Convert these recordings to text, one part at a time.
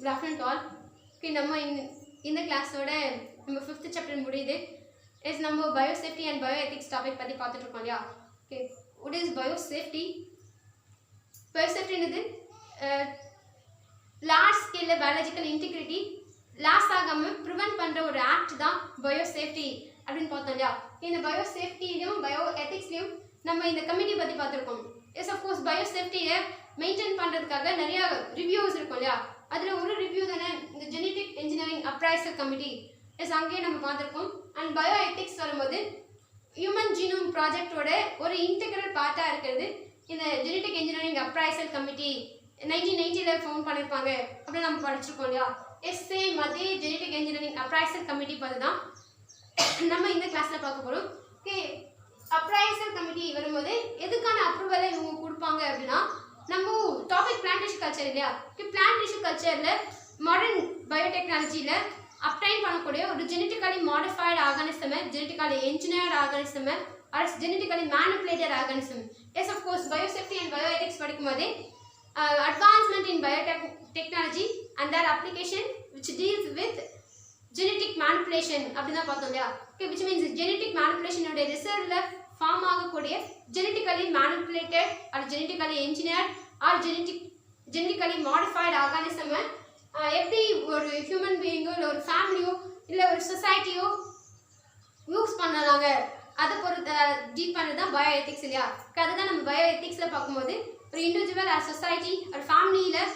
Good afternoon to all. Okay, நம்ம இந்த கிளாஸோட நம்ம 5th சாப்டர் முடியுது. இஸ் நம்ம பயோசேஃப்டி அண்ட் பயோஎத்திக்ஸ் டாபிக் பற்றி பார்த்துட்டு இருக்கோம் இல்லையா? Okay, what is biosafety? பயோசேஃப்டின்றது லார்ஜ் ஸ்கேலில் பயாலஜிக்கல் இன்டிகிரிட்டி லாஸ் ஆகாமல் ப்ரிவென்ட் பண்ணுற ஒரு ஆக்ட் தான் பயோசேஃப்டி அப்படின்னு பார்த்தோம் இல்லையா? இந்த பயோசேஃப்டிலையும் பயோ எத்திக்ஸ்லையும் நம்ம இந்த கமிட்டி பற்றி பார்த்துருக்கோம். எஸ் அஃப்கோர்ஸ் பயோசேஃப்டியை மெயின்டைன் பண்ணுறதுக்காக நிறையா ரிவ்யூஸ் இருக்கும் இல்லையா? அதில் ஒரு ரிவ்யூ தானே இந்த genetic engineering appraisal committee. Yes அங்கேயே நம்ம பார்த்துருக்கோம். அண்ட் பயோ எத்திக்ஸ் வரும்போது ஹியூமன் ஜீனோம் ப்ராஜெக்டோட ஒரு இன்டெக்ரல் பார்ட்டாக இருக்கிறது இந்த genetic engineering appraisal committee 1990 found பண்ணியிருப்பாங்க அப்படின்னு நம்ம படிச்சிருக்கோம் இல்லையா? எஸ் சேம் அதே ஜெனட்டிக் இன்ஜினியரிங் அப்ரைசல் கமிட்டி பார்த்து தான் நம்ம இந்த கிளாஸில் பார்க்க போகிறோம். ஓகே, அப்ரைசல் கமிட்டி வரும்போது எதுக்கான அப்ரூவலை இவங்க கொடுப்பாங்க அப்படின்னா, நம்ம டாபிக் பிளான்ட் டிஷ்யூ கல்ச்சர் இல்லையா? பிளான்ட் டிஷ்யூ கல்ச்சரில் மாடர்ன் பயோடெக்னாலஜியில் அப்டைன் பண்ணக்கூடிய ஒரு ஜெனட்டிக்கலி மாடிஃபைடு ஆர்கானிசமை, ஜெனட்டிக்கலி என்ஜினியர்ட் ஆர்கானிசமை or genetically manipulated organism. Yes of course biosafety and bio ethics படிக்கும் போதே advancement in biotechnology and that application which deals with genetic manipulation அப்படின்னு தான் பார்த்தோம் இல்லையா? ஓகே, விச் மீன்ஸ் ஜெனட்டிக் மேனிப்புலேஷனுடைய ரிசல்ட்டில் ஃபார்ம் ஆகக்கூடிய genetically manipulated or genetically engineered or genetically modified ஆர்கானிசமை எப்படி ஒரு ஹியூமன் பீயிங்கோ இல்லை ஒரு ஃபேமிலியோ இல்லை ஒரு சொசைட்டியோ யூஸ் பண்ணலாங்க அதை பொறுத்த டீல் பண்ணது தான் பயோ எத்திக்ஸ் இல்லையா? அதுதான் நம்ம பயோ எத்திக்ஸில் பார்க்கும்போது ஒரு இண்டிவிஜுவல் ஆர் சொசைட்டி ஒரு ஃபேமிலியில்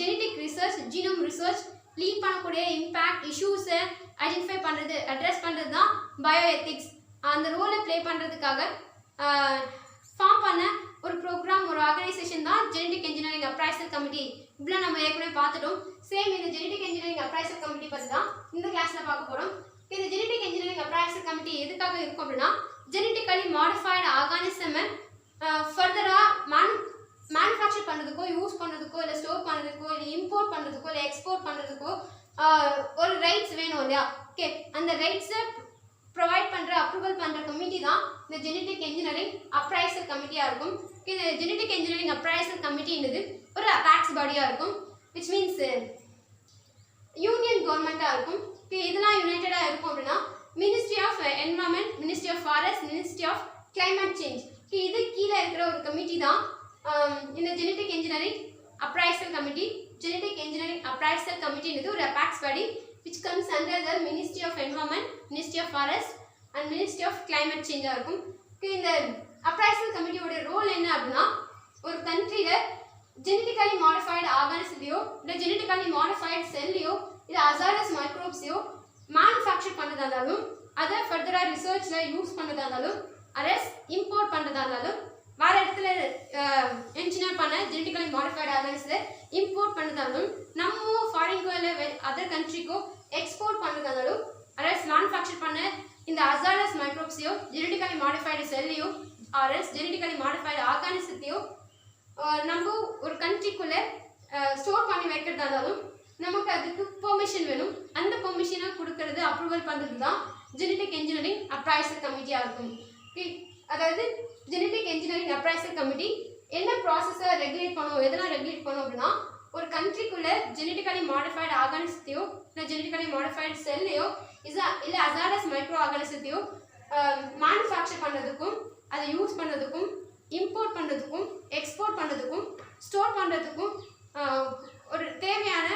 genetic research genome research lead பண்ணக்கூடிய இம்பேக்ட் இஷ்யூஸை ஐடென்டிஃபை பண்ணுறது அட்ரஸ் பண்ணுறது தான் பயோ எத்திக்ஸ். அந்த ரோலை ப்ளே பண்ணுறதுக்காக ஃபார்ம் பண்ண ஒரு ப்ரோக்ராம் ஒரு ஆர்கனைசேஷன் தான் ஜெனட்டிக் இன்ஜினியரிங் அப்ரைசல் கமிட்டி. இப்படிலாம் நம்ம ஏற்கனவே பார்த்துட்டோம். சேம் இந்த ஜெனட்டிக் இன்ஜினியரிங் அப்ரைசல் கமிட்டி பற்றி தான் இந்த கிளாஸில் பார்க்க போகிறோம். இந்த ஜெனட்டிக் இன்ஜினியரிங் அப்ரைசல் கமிட்டி எதுக்காக இருக்கும் அப்படின்னா, ஜெனட்டிக்கலி மாடிஃபைடு ஆர்கானிசமை ஃபர்தராக மேனுஃபேக்சர் பண்ணுறதுக்கோ யூஸ் பண்ணுறதுக்கோ இல்லை ஸ்டோர் பண்ணுறதுக்கோ இல்லை இம்போர்ட் பண்ணுறதுக்கோ இல்லை எக்ஸ்போர்ட் பண்ணுறதுக்கோ ஒரு ரைட்ஸ் வேணும் இல்லையா? ஓகே, அந்த ரைட்ஸை ப்ரொவைட் பண்ணுற அப்ரூவல் பண்ணுற கமிட்டி தான் இந்த ஜெனட்டிக் இன்ஜினியரிங் அப்ரைசல் கமிட்டியாக இருக்கும். இந்த ஜெனட்டிக் இன்ஜினியரிங் அப்ரைசல் கமிட்டின்றது ஒரு அபேக்ஸ் பாடியாக இருக்கும், விச் மீன்ஸ் யூனியன் கவர்மெண்ட்டாக இருக்கும். இதெல்லாம் யுனைடடாக இருக்கும் அப்படின்னா ministry of environment, ministry of forest, ministry of climate change, இது கீழே இருக்கிற ஒரு கமிட்டி தான் இந்த genetic engineering appraisal committee. Genetic engineering appraisal கமிட்டின்றது ஒரு apex body which comes under the Ministry of Environment, Ministry of Forest and Ministry of Climate Change இருக்கும். இந்த அப்ரைசல் கமிட்டியோட ரோல் என்ன அப்படின்னா, ஒரு கண்ட்ரியில் ஜெனட்டிக்கலி மாடிஃபைடு ஆர்கானிசத்தையோ இல்லை ஜெனட்டிக்கலி மாடிஃபைடு செல்லையோ இல்லை அசாரஸ் மைக்ரோப்ஸையோ மேனுஃபேக்சர் பண்ணுறதா இருந்தாலும், அதை ஃபர்தராக ரிசர்ச்சில் யூஸ் பண்ணுறதா இருந்தாலும், அரஸ் இம்போர்ட் பண்ணுறதா இருந்தாலும், வேறு இடத்துல என்ஜினியர் பண்ண ஜெனட்டிக்கலி மாடிஃபைடு ஆர்கானிஸை இம்போர்ட் பண்ணுறதாலும், நம்ம ஃபாரின்கோ இல்லை அதர் கண்ட்ரிக்கோ எக்ஸ்போர்ட் பண்ணுறதாலும், அரஸ் மேனுஃபேக்சர் பண்ண இந்த அசாரஸ் மைக்ரோப்ஸையோ ஜெனட்டிக்கலி மாடிஃபைடு செல்லையோ அரஸ் ஜெனட்டிக்கலி மாடிஃபைடு ஆர்கானிசத்தையோ நம்ம ஒரு கண்ட்ரிக்குள்ளே ஸ்டோர் பண்ணி வைக்கிறதா இருந்தாலும் நமக்கு அதுக்கு பெர்மிஷன் வேணும். அந்த பெர்மிஷனை கொடுக்கறது அப்ரூவல் பண்ணுறது தான் ஜெனட்டிக் இன்ஜினியரிங் அப்ரைசல் கமிட்டியாக இருக்கும். அதாவது ஜெனட்டிக் இன்ஜினியரிங் அப்ரைசல் கமிட்டி என்ன ப்ராசஸை ரெகுலேட் பண்ணும், எதெல்லாம் ரெகுலேட் பண்ணும் அப்படின்னா, ஒரு கண்ட்ரிக்குள்ளே ஜெனட்டிக்கலி மாடிஃபைடு ஆர்கானிசத்தையோ இல்லை ஜெனட்டிக்கலி மாடிஃபைடு செல்லையோ இல்லை அசாரஸ் மைக்ரோ ஆர்கானிசத்தையோ மேனுஃபேக்சர் பண்ணுறதுக்கும் அதை யூஸ் பண்ணுறதுக்கும் இம்போர்ட் பண்ணுறதுக்கும் எக்ஸ்போர்ட் பண்ணுறதுக்கும் ஸ்டோர் பண்ணுறதுக்கும் ஒரு தேவையான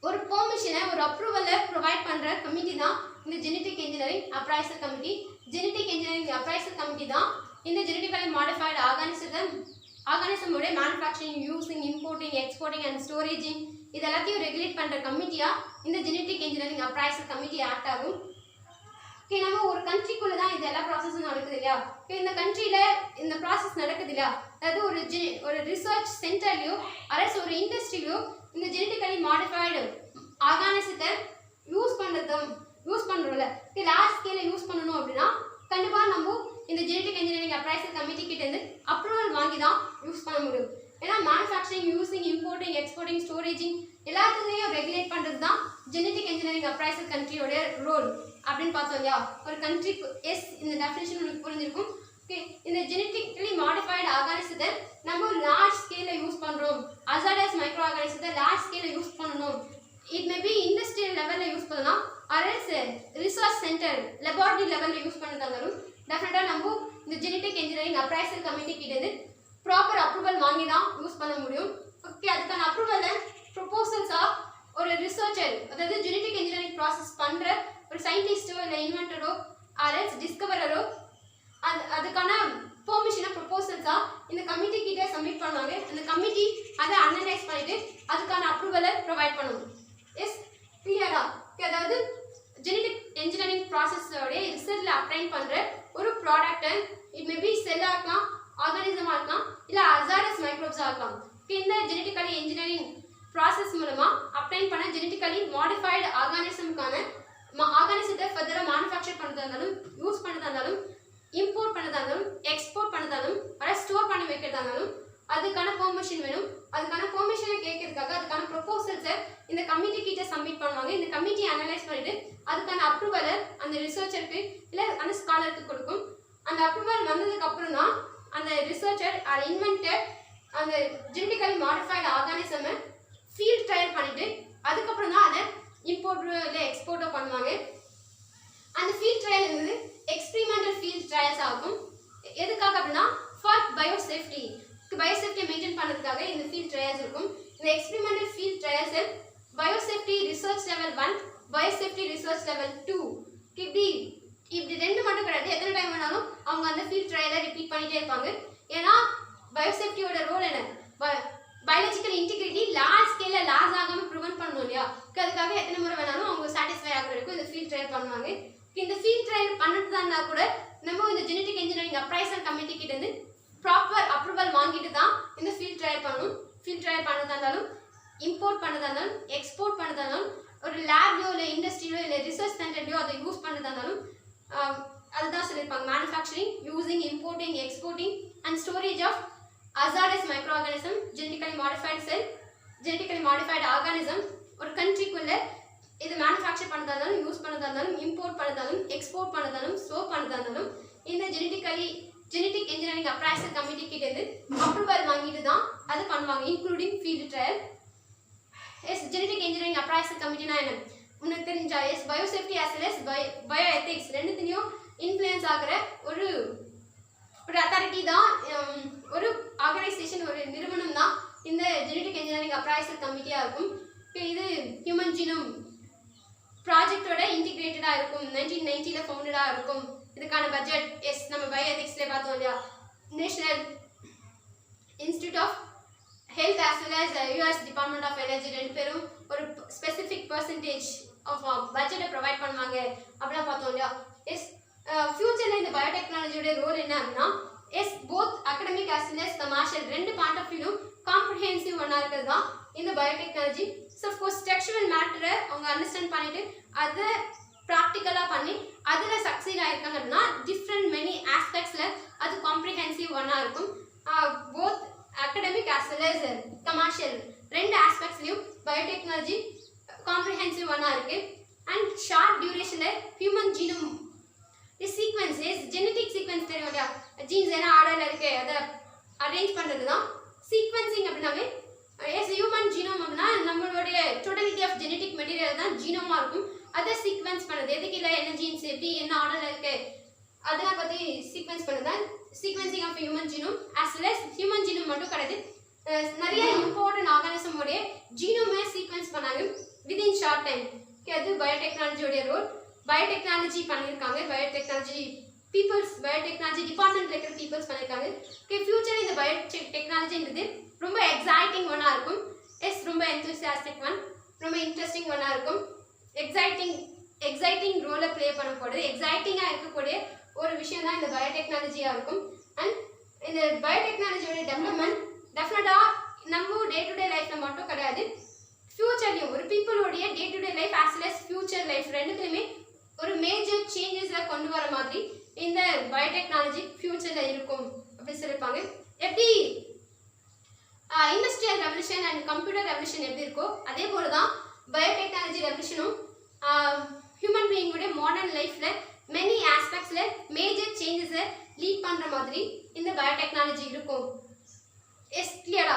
ஒரு பெர்மிஷனை ஒரு அப்ரூவலை ப்ரொவைட் பண்ணுற கமிட்டி தான் இந்த genetic engineering appraisal committee. Genetic engineering appraisal committee தான் இந்த ஜெனட்டிக்கலி மாடிஃபைடு ஆர்கானிசமோட manufacturing, using, importing, exporting and storaging இது எல்லாத்தையும் ரெகுலேட் பண்ணுற கமிட்டியாக இந்த genetic engineering appraisal committee act ஆகும். ஓகே, நம்ம ஒரு கண்ட்ரிக்குள்ளே தான் இது எல்லா ப்ராசஸும் நடக்குது இல்லையா? இந்த கண்ட்ரியில் இந்த ப்ராசஸ் நடக்குது இல்லையா? அதாவது ஒரு ரிசர்ச் சென்டர்லையோ அரசு ஒரு இண்டஸ்ட்ரியிலையோ இந்த ஜெனட்டிக்கலி மாடிஃபைடு ஆர்கானிசத்தை யூஸ் பண்ணுறோம்ல, லார்ஜ் ஸ்கேலில் யூஸ் பண்ணணும் அப்படின்னா கண்டிப்பாக நம்ம இந்த ஜெனட்டிக் இன்ஜினியரிங் அப்ரைசல் கமிட்டி கிட்டேருந்து அப்ரூவல் வாங்கி தான் யூஸ் பண்ண முடியும். ஏன்னா மேனுஃபேக்சரிங், யூஸிங், இம்போர்ட்டிங், எக்ஸ்போர்ட்டிங், ஸ்டோரேஜிங் எல்லாத்துலேயும் ரெகுலேட் பண்ணுறது தான் ஜெனட்டிக் இன்ஜினியரிங் அப்ரைசல் கண்ட்ரியோட ரோல் அப்படின்னு பார்த்தோம் இல்லையா? ஒரு கண்ட்ரிக்கு இந்த டெஃபினேஷன் உங்களுக்கு புரிஞ்சிருக்கும். ஓகே, இந்த ஜெனட்டிக்கலி மாடிஃபைடு ஆர்கானிசத்தை நம்ம லார்ஜ் ஸ்கேலில் யூஸ் பண்ணுறோம், அசாரஸ் மைக்ரோ ஆர்கானிசம் ஆர்கானிசத்தை லார்ஜ் ஸ்கேலில் யூஸ் பண்ணணும். இட் மே பி இண்டஸ்ட்ரியல் லெவலில் யூஸ் பண்ணலாம், அரல்ஸ் ரிசர்ச் சென்டர் லெபார்டரி லெவலில் யூஸ் பண்ணதாலும் டெஃபினட்டாக நம்ம இந்த ஜெனடிக் இன்ஜினியரிங் அப்ரைசல் கமிட்டி கிட்டேருந்து ப்ராப்பர் அப்ரூவல் வாங்கி தான் யூஸ் பண்ண முடியும். ஓகே, அதுக்கான அப்ரூவலை ப்ரொபோசல்ஸாக ஒரு ரிசர்ச்சர், அதாவது ஜெனடிக் இன்ஜினியரிங் ப்ராசஸ் பண்ணுற ஒரு சயின்டிஸ்டோ இல்லை இன்வென்டரோ அரல்ஸ் டிஸ்கவரரோ அதுக்கான பெர்மிஷனை ப்ரொபோசல்ஸாக இந்த கமிட்டி கிட்டே சப்மிட் பண்ணுவாங்க. அந்த கமிட்டி அதை அனலைஸ் பண்ணிட்டு அதுக்கான அப்ரூவலை ப்ரொவைட் பண்ணும். எஸ் கிளியரா? அதாவது ஜெனடிக் இன்ஜினியரிங் ப்ராசஸோடைய ரிசர்ச்சில் அப்ளை பண்ணுற ஒரு ப்ராடக்டை இட் மேபி செல்லாக இருக்கலாம், ஆர்கானிசமாக இருக்கலாம், இல்லை அசாடஸ் மைக்ரோப்ஸாக இருக்கலாம். இந்த ஜெனடிக்கலி இன்ஜினியரிங் ப்ராசஸ் மூலமாக அப்ளை பண்ண ஜெனடிக்கலி மாடிஃபைடு ஆர்கானிசத்தை ஃபர்தராக மேனுஃபேக்சர் பண்ணுறதா இருந்தாலும், யூஸ் பண்ணுறதா இருந்தாலும், இம்போர்ட் பண்ணதா இருந்தாலும், எக்ஸ்போர்ட் பண்ணதாலும், அதை ஸ்டோர் பண்ணி வைக்கிறதா இருந்தாலும் அதுக்கான பெர்மிஷன் வேணும். அதுக்கான பெர்மிஷனை கேட்கறதுக்காக அதுக்கான ப்ரொபோசல்ஸை இந்த கமிட்டி கிட்ட சப்மிட் பண்ணுவாங்க. இந்த கமிட்டி அனலைஸ் பண்ணிட்டு அதுக்கான அப்ரூவலை அந்த ரிசர்ச்சருக்கு இல்லை அந்த ஸ்காலருக்கு கொடுக்கும். அந்த அப்ரூவல் வந்ததுக்கு அப்புறம் தான் அந்த ரிசர்ச்சர் அதை இன்வென்டட் அந்த ஜெனடிக்கலி மாடிஃபைடு ஆர்கானிசமை ஃபீல்ட் ட்ரையல் பண்ணிட்டு அதுக்கப்புறம் தான் அதை இம்போர்ட்டோ இல்லை எக்ஸ்போர்ட்டோ பண்ணுவாங்க. அந்த ஃபீல்ட் ட்ரையல் வந்து எக்ஸ்பிரிமெண்டல் ஃபீல்ட் ட்ரையல்ஸ் ஆகும். எதுக்காக அப்படின்னா ஃபார் பயோசேஃப்டியை மெயின்டைன் பண்ணுறதுக்காக இந்த ஃபீல்ட் ட்ரையல்ஸ் இருக்கும். இந்த எக்ஸ்பிரிமெண்டல் ஃபீல்ட் ட்ரையல்ஸை biosafety research level 1, biosafety research level 2 இப்படி ரெண்டு மட்டும் கிடையாது. எத்தனை டைம் வேணாலும் அவங்க அந்த ஃபீல்ட் ட்ரையலை ரிப்பீட் பண்ணிகிட்டே இருப்பாங்க. ஏன்னா பயோசேஃப்டியோட ரோல் என்ன? பயாலஜிக்கல் இன்டிகிரிட்டி லார்ஜ் ஸ்கேலில் லாஸ் ஆகாமல் ப்ரிவென்ட் பண்ணணும் இல்லையா? அதுக்காக எத்தனை முறை வேணாலும் அவங்க சாட்டிஸ்ஃபை ஆகிற வரைக்கும் இந்த ஃபீல்ட் ட்ரையல் பண்ணுவாங்க. இந்த ஃபீல்ட் ட்ரையல் பண்ணிட்டு இருந்தால் கூட நம்ம இந்த ஜெனடிக் இன்ஜினியரிங் அப்ரைசல் கமிட்டி கிட்ட இருந்து ப்ராப்பர் அப்ரூவல் வாங்கிட்டு தான் இந்த ஃபீல்ட் ட்ரையல் பண்ணணும். ஃபீல்ட் ட்ரையல் பண்ணதா இருந்தாலும், இம்போர்ட் பண்ணதா இருந்தாலும், எக்ஸ்போர்ட் பண்ணதா இருந்தாலும், ஒரு லேப்லையோ இல்லை இண்டஸ்ட்ரியிலோ இல்லை ரிசர்ச் சென்டர்லையோ அதை யூஸ் பண்ணதா இருந்தாலும் அதுதான் சொல்லியிருப்பாங்க. Manufacturing, using, importing, exporting and storage of hazardous micro organism, genetically modified cell, genetically modified organism ஒரு கண்ட்ரிக்குள்ள இது மேனுஃபேக்சர் பண்ணதா இருந்தாலும், யூஸ் பண்ணதா இருந்தாலும், இம்போர்ட் பண்ணதாலும், எக்ஸ்போர்ட் பண்ணதாலும், ஸ்டோர் பண்ணதா இருந்தாலும் இந்த ஜெனடிக் இன்ஜினியரிங் அப்ரைசல் கமிட்டி கிட்ட இருந்து அப்ரூவல் வாங்கிட்டு தான் அது பண்ணுவாங்க, including field trial. Yes genetic engineering appraisal கமிட்டினா என்ன உனக்கு தெரிஞ்சா? Yes biosafety as well as bio ethics ரெண்டுத்தையும் இன்ஃப்ளூயன்ஸ் ஆகிற ஒரு அத்தாரிட்டி தான், ஒரு ஆர்கனைசேஷன், ஒரு நிறுவனம் தான் இந்த ஜெனடிக் இன்ஜினியரிங் அப்ரைசல் கமிட்டியாக இருக்கும். இது ஹியூமன் ஜீனோம் ப்ராஜெக்டோட இன்டிகிரேட்டடாக இருக்கும். 1990 ஃபவுண்டடாக இருக்கும். இதுக்கான பட்ஜெட் எஸ் நம்ம பயோ எத்திக்ஸ்லேயே பார்த்தோம் இல்லையா? National institute of health as well as US department of energy ரெண்டு பேரும் ஒரு ஸ்பெசிஃபிக் பர்சன்டேஜ் ஆஃப் பட்ஜெட்டை ப்ரொவைட் பண்ணுவாங்க அப்படிலாம் பார்த்தோம் இல்லையா? எஸ் ஃபியூச்சரில் இந்த பயோடெக்னாலஜியோட ரோல் என்ன அப்படின்னா yes both academic as well as commercial ரெண்டு பாயிண்ட் ஆஃப் வியூலும் காம்ப்ரிஹென்சிவ் ஒன்றா இருக்கிறது தான் இந்த பயோடெக்னாலஜி. ஸோ அஃப்கோர்ஸ் ஸ்ட்ரக்சரல் மேட்டரை அவங்க அண்டர்ஸ்டாண்ட் பண்ணிட்டு அதை ப்ராக்டிக்கலாக பண்ணி அதில் சக்சீட் ஆகிருக்காங்க அப்படின்னா டிஃப்ரெண்ட் மெனி ஆஸ்பெக்ட்ஸில் அது காம்ப்ரிஹென்சிவ் ஒன்றா இருக்கும். Both academic as well as commercial ரெண்டு ஆஸ்பெக்ட்ஸ்லையும் பயோடெக்னாலஜி காம்ப்ரிஹென்சிவ் ஒன்றா இருக்குது. அண்ட் ஷார்ட் டியூரேஷனில் human genome sequence genetic sequence தெரியும் இல்லையா? ஜீன்ஸ் என்ன ஆர்டரில் இருக்குது அதை அரேஞ்ச் பண்ணுறது தான் சீக்வன்சிங் அப்படின்னாவே. எஸ் ஹியூமன் ஜீனோம் அப்படின்னா நம்மளுடைய டோட்டலிட்டி ஆஃப் ஜெனடிக் மெட்டீரியல் தான் ஜீனோமாக இருக்கும். அதை சீக்வன்ஸ் பண்ணுறது எதுக்கு இல்லை, என்ன ஜீன்ஸ் எப்படி என்ன ஆர்டரில் இருக்குது அதெல்லாம் பற்றி சீக்வன்ஸ் பண்ணுறது தான் sequencing of human genome. As well as human genome மட்டும் கிடையாது, நிறைய இம்பார்ட்டன்ட் ஆர்கானிசமோடைய ஜீனோமே சீக்வன்ஸ் பண்ணாங்க வித்தின் ஷார்ட் டைம். அது பயோடெக்னாலஜியோடைய ரோல். பயோடெக்னாலஜி பண்ணியிருக்காங்க, பயோடெக்னாலஜி டிபார்ட்மெண்ட்டில் இருக்கிற பீப்புள்ஸ் பண்ணியிருக்காங்க. ஃபியூச்சர் இந்த பயோடெக்னாலஜின்றது ரொம்ப எக்ஸைட்டிங் ஒன்றா இருக்கும். எஸ் ரொம்ப என்தூசியாஸ்டிக் ஒன், ரொம்ப இன்ட்ரெஸ்டிங் ஒன்றா இருக்கும். எக்ஸைட்டிங் ரோலை ப்ளே பண்ணக்கூடியது, எக்ஸைட்டிங்காக இருக்கக்கூடிய ஒரு விஷயம் தான் இந்த பயோடெக்னாலஜியாக இருக்கும். அண்ட் இந்த பயோடெக்னாலஜியோட டெவலப்மெண்ட் டெஃபினட்டாக நம்ம டே டு டே லைஃப்பில் மட்டும் கிடையாது, ஃபியூச்சர்லையும் ஒரு பீப்புளோடைய day to day life as well as future life ரெண்டுத்துலையுமே ஒரு மேஜர் சேஞ்சஸில் கொண்டு வர மாதிரி இந்த பயோடெக்னாலஜி ஃபியூச்சரில் இருக்கும் அப்படின்னு சொல்லியிருப்பாங்க. எப்படி industrial revolution and computer revolution எப்படி இருக்கோ அதே போல தான் பயோடெக்னாலஜி ரெவல்யூஷனும் ஹியூமன் பீயிங்கோடைய மாடர்ன் லைஃப்பில் மெனி ஆஸ்பெக்ட்ஸில் மேஜர் சேஞ்சஸை லீட் பண்ணுற மாதிரி இந்த பயோடெக்னாலஜி இருக்கும். எஸ் கிளியரா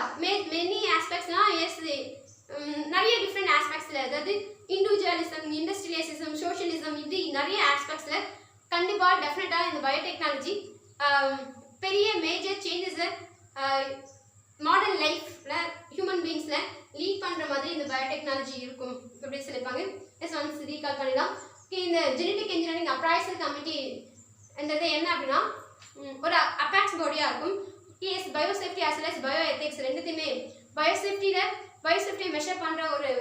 மெனி ஆஸ்பெக்ட்ஸ்னால் எஸ் நிறைய டிஃப்ரெண்ட் ஆஸ்பெக்ட்ஸில், அதாவது இண்டிவிஜுவலிசம், இண்டஸ்ட்ரியலிசம், சோஷியலிசம், இப்படி நிறைய ஆஸ்பெக்ட்ஸில் கண்டிப்பாக டெஃபினட்டாக இந்த பயோடெக்னாலஜி பெரிய மேஜர் சேஞ்சஸை மாடர்ன் லைஃப்பில் ஹியூமன் பீங்ஸில் லீட் பண்ணுற மாதிரி இந்த பயோடெக்னாலஜி இருக்கும் அப்படின்னு சொல்லியிருப்பாங்க. எஸ் ஒன்ஸ் ரீகால் பண்ணிடலாம். இந்த ஜெனடிக் இன்ஜினியரிங் அப்ரைசல் கமிட்டின்றது என்ன அப்படின்னா ஒரு அபேக்ஸ் பாடியாக இருக்கும். Yes biosafety as well as bio ethics ரெண்டுத்தையுமே பயோசேஃப்டியை மெஷர் பண்ணுற ஒரு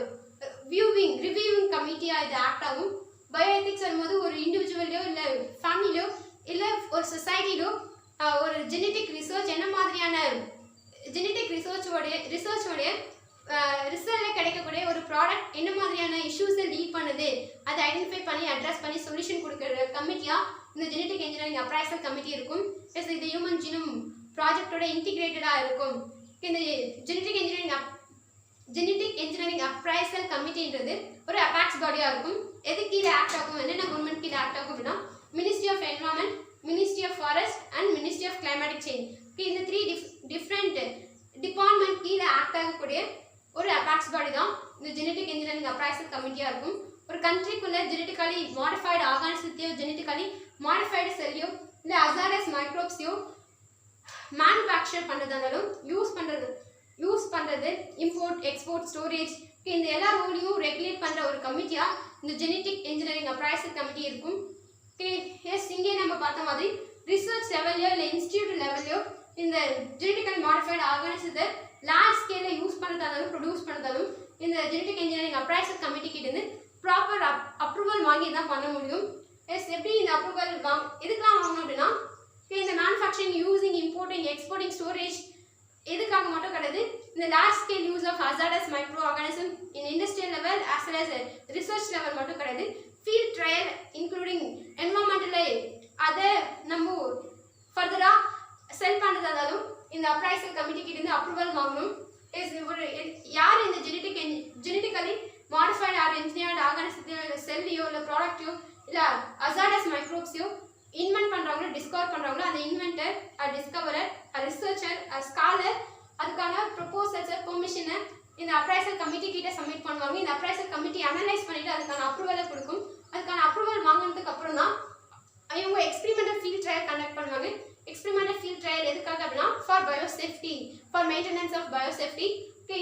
ரிவ்யூவிங் கமிட்டியாக இது ஆக்ட் ஆகும். பயோ எத்திக்ஸ் வரும்போது ஒரு இண்டிவிஜுவலையோ இல்லை ஃபேமிலியோ இல்லை ஒரு சொசைட்டிலோ ஒரு ஜெனட்டிக் ரிசர்ச் என்ன மாதிரியான ஜெனட்டிக் ரிசர்ச்சோடைய ரிசல்ட்டில் கிடைக்கக்கூடிய ஒரு ப்ராடக்ட் என்ன மாதிரியான இஷ்யூஸை லீட் பண்ணுது அதை ஐடென்டிஃபை பண்ணி அட்ரஸ் பண்ணி சொல்யூஷன் கொடுக்குற கமிட்டியாக இந்த ஜெனட்டிக் இன்ஜினியரிங் அப்ரைசல் கமிட்டி இருக்கும். ப்ளஸ் இது ஹியூமன் ஜீனோம் ப்ராஜெக்டோட இன்டிகிரேட்டடாக இருக்கும். இந்த ஜெனட்டிக் இன்ஜினியரிங் அப்ரைசல் கமிட்டின்றது ஒரு அபேக்ஸ் பாடியாக இருக்கும். எது கீழே ஆக்ட் ஆகும், என்னென்ன கவர்மெண்ட் கீழே ஆக்ட் ஆகும் அப்படின்னா ministry of environment, ministry of forest and ministry of climatic change. இந்த 3 டிஃப்ரெண்ட் டிபார்ட்மெண்ட் கீழே ஆக்ட் ஆகக்கூடிய ஒரு அபேக்ஸ் பாடி தான் இந்த ஜெனட்டிக் இன்ஜினியரிங் அப்ரைசல் கமிட்டியாக இருக்கும். ஒரு கண்ட்ரிக்குள்ள ஜெனட்டிக்கலி மாடிஃபைடு ஆர்கானிசத்தையோ ஜெனட்டிக்கலி மாடிஃபைடு செல்லையோ இல்லை அசாரஸ் மைக்ரோப்ஸையோ மேனுஃபேக்சர் பண்ணுறதாலும் யூஸ் பண்ணுறது இம்போர்ட், எக்ஸ்போர்ட், ஸ்டோரேஜ், இந்த எல்லா ரூலையும் ரெகுலேட் பண்ணுற ஒரு கமிட்டியாக இந்த ஜெனட்டிக் இன்ஜினியரிங் அப்ரைசல் கமிட்டி இருக்கும். எஸ் இங்கே நம்ம பார்த்த மாதிரி ரிசர்ச் லெவல்லையோ இல்லை இன்ஸ்டியூட் லெவல்லையோ இந்த ஜெனட்டிக்கலி மாடிஃபைடு ஆர்கானிசத்தை லார்ஜ் ஸ்கேலில் யூஸ் பண்ணுறதாலும் ப்ரொடியூஸ் பண்ணுறதாலும் இந்த ஜெனட்டிக் இன்ஜினியரிங் அப்ரைசல் கமிட்டி கிட்டேருந்து ப்ராப்பர் அப்ரூவல் வாங்கி தான் பண்ண முடியும். எஸ் எப்படி இந்த அப்ரூவல் எதுக்கெலாம் வாங்கணும் அப்படின்னா இந்த manufacturing, using, importing, exporting, storage எதுக்காக மட்டும் கிடையாது. இந்த large scale use of hazardous micro organism in industrial level as well as research level மட்டும் கிடையாது. ஃபீல்ட் ட்ரையல் இன்க்ளூடிங் என்வரான்மெண்டல் அதை நம்ம ஃபர்தராக செல் பண்ணுறதாலும் இந்த அப்ரைசல் கமிட்டி கிட்டேருந்து அப்ரூவல் வாங்கணும். ஒரு யார் இந்த ஜெனட்டிக்கலி மாடிஃபைடு ஆர் இன்ஜினியர்டு ஆர்கானிசத்தையோ இல்லை செல்லையோ இல்லை ப்ராடக்டையோ இல்லை அசார்டஸ் மைக்ரோப்ஸையோ இன்வென்ட் பண்ணுறாங்களோ டிஸ்கவர் பண்ணுறாங்களோ அந்த இன்வென்டர், டிஸ்கவரர், ரிசர்ச்சர், ஸ்காலர் அதுக்கான ப்ரொபோசல்ஸை, பெர்மிஷனை இந்த அப்ரைசல் கமிட்டி கிட்ட சப்மிட் பண்ணுவாங்க. இந்த அப்ரைசல் கமிட்டி அனலைஸ் பண்ணிவிட்டு அதுக்கான அப்ரூவலை கொடுக்கும். அதுக்கான அப்ரூவல் வாங்கினதுக்கு அப்புறம் தான் இவங்க எக்ஸ்பெரிமெண்டல் ஃபீல்ட் ட்ரையல் கண்டக்ட் பண்ணுவாங்க. எக்ஸ்பெரிமெண்டல் ஃபீல்ட் ட்ரையல் எதுக்காக அப்படின்னா for biosafety, for maintenance of biosafety.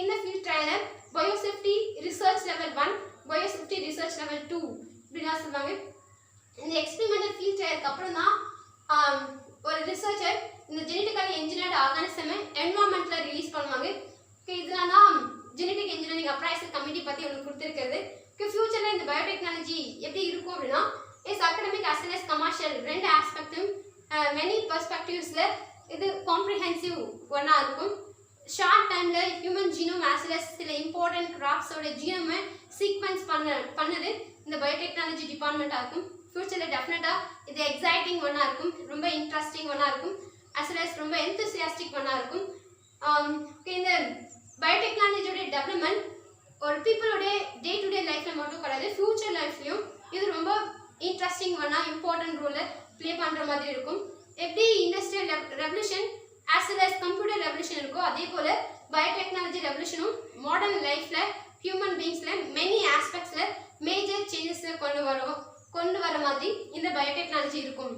இந்த ஃபீல்ட் ட்ரையலை biosafety research level 1, biosafety research level 2 இப்படிலாம் சொல்லுவாங்க. இந்த எக்ஸ்பெரிமெண்டல் ஃபீல்ட் ட்ரையலுக்கு அப்புறம் தான் ஒரு ரிசர்ச்சர் இந்த ஜெனட்டிக்கலி இன்ஜினியர்டு ஆர்கானிசமை என்வரான்மெண்ட்டில் ரிலீஸ் பண்ணுவாங்க. இதெல்லாம் தான் ஜெனட்டிக் இன்ஜினியரிங் அப்ரைசல் கமிட்டி பற்றி உங்களுக்கு கொடுத்துருக்கிறது. ஃபியூச்சரில் இந்த பயோடெக்னாலஜி எப்படி இருக்கும் அப்படின்னா is academic as well as commercial ரெண்டு ஆஸ்பெக்டும் மெனி பர்ஸ்பெக்டிவ்ஸில் இது காம்ப்ரிஹென்சிவ் ஒன்னாக இருக்கும். ஷார்ட் டைமில் human genome as well as சில இம்பார்ட்டன்ட் கிராப்ஸோட ஜீனோமை சீக்வன்ஸ் பண்ணது இந்த பயோடெக்னாலஜி டிபார்ட்மெண்ட்டாக இருக்கும். ஃபியூச்சரில் டெஃபினட்டாக இது எக்ஸைட்டிங் ஒன்னாக இருக்கும், ரொம்ப இன்ட்ரெஸ்டிங் ஒன்னாக இருக்கும், அஸ் வெல் அஸ் ரொம்ப எந்தூசியாஸ்டிக் ஒன்னாக இருக்கும். இந்த பயோடெக்னாலஜியோடைய டெவலப்மெண்ட் ஒரு பீப்புளோடைய டே டு டே லைஃப்பில் மட்டும் கிடையாது, ஃபியூச்சர் லைஃப்லையும் இது ரொம்ப இன்ட்ரெஸ்டிங் ஒன்னாக இம்பார்ட்டன்ட் ரோலை ப்ளே பண்ணுற மாதிரி இருக்கும். எப்படி industrial revolution as well as computer revolution இருக்கோ அதே போல் பயோடெக்னாலஜி ரெவல்யூஷனும் மாடர்ன் லைஃப்பில் ஹியூமன் பீங்ஸில் மெனி ஆஸ்பெக்ட்ஸில் மேஜர் சேஞ்சஸை கொண்டு வர மாதிரி இந்த பயோடெக்னாலஜி இருக்கும்.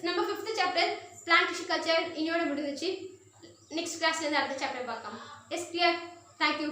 நம்ம 5th chapter plant tissue culture இன்னோட முடிஞ்சிச்சு. நெக்ஸ்ட் கிளாஸ்லேருந்து அடுத்த சாப்டர் பார்க்கலாம். கிளியர். தேங்க்யூ.